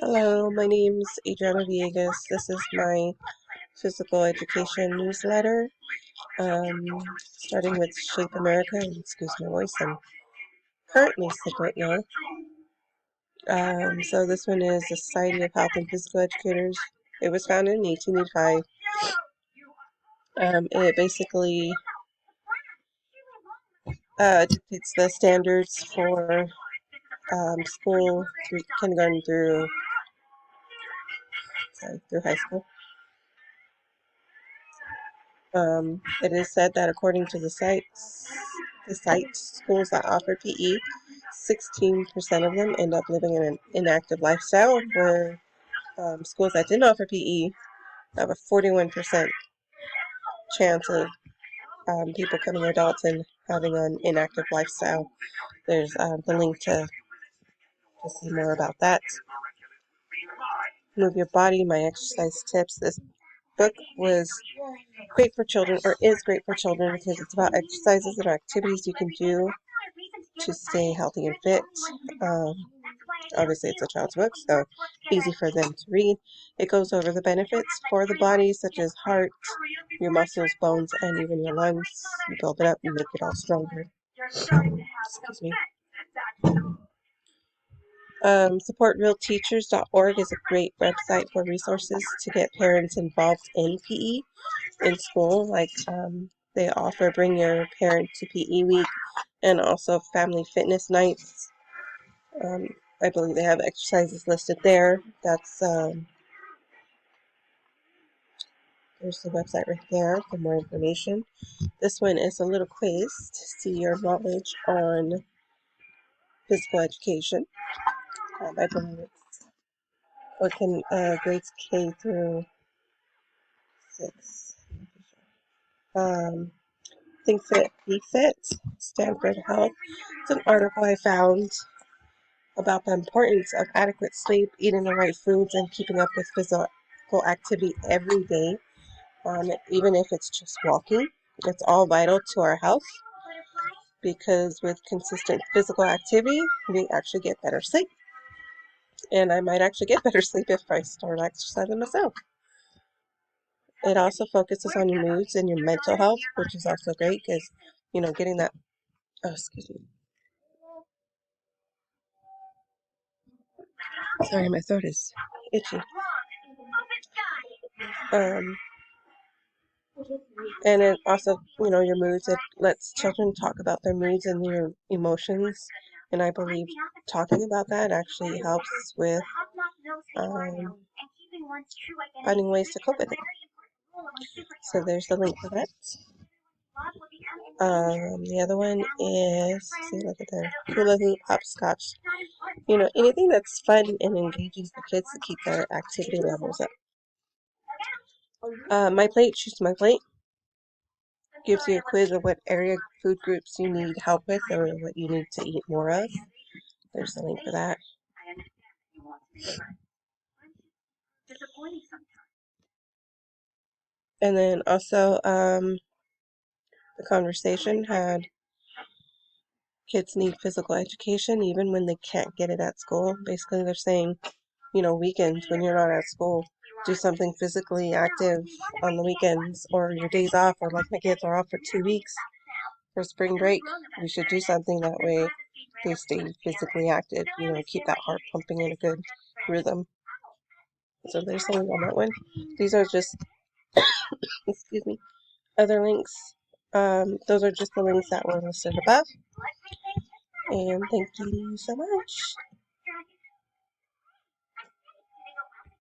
Hello, my name's Adriana Villegas. This is my physical education newsletter, starting with Shape America. And excuse my voice, I'm currently sick right now. So this one is the Society of Health and Physical Educators. It was founded in 1885. It basically dictates the standards for school, through kindergarten through high school. It is said that according to the site, schools that offer PE, 16% of them end up living in an inactive lifestyle, where schools that didn't offer PE have a 41% chance of people becoming adults and having an inactive lifestyle. There's the link to see more about that. Move Your Body, My Exercise Tips. This book was great for children, or is great for children, because it's about exercises and activities you can do to stay healthy and fit. Obviously, it's a child's book, so easy for them to read. It goes over the benefits for the body, such as heart, your muscles, bones, and even your lungs. You build it up, you make it all stronger. Excuse me. SupportRealTeachers.org is a great website for resources to get parents involved in PE in school. Like they offer Bring Your Parent to PE Week and also Family Fitness Nights. I believe they have exercises listed there. There's the website right there for more information. This one is a little quiz to see your knowledge on physical education. I believe it's grades K through 6. Think Fit, Be Fit, Stanford Health. It's an article I found about the importance of adequate sleep, eating the right foods, and keeping up with physical activity every day, even if it's just walking. It's all vital to our health, because with consistent physical activity, we actually get better sleep. And I might actually get better sleep if I start exercising myself. It also focuses on your moods and your mental health, which is also great, because, getting that, excuse me. Sorry, my throat is itchy. And it also, your moods, it lets children talk about their moods and their emotions. And I believe talking about that actually helps with finding ways to cope with it. So there's the link for that. The other one is, see, look at there, hula hoop, hopscotch. Anything that's fun and engaging for kids to keep their activity levels up. My Plate, Choose My Plate gives you a quiz of what area food groups you need help with or what you need to eat more of. There's the link for that. And then also, the conversation had kids need physical education even when they can't get it at school. Basically, they're saying, weekends when you're not at school, do something physically active on the weekends or your days off, or like my kids are off for 2 weeks for spring break. We should do something that way they stay physically active, keep that heart pumping in a good rhythm. So there's something on that one. These are just, excuse me, other links. Those are just the links that were listed above. And thank you so much.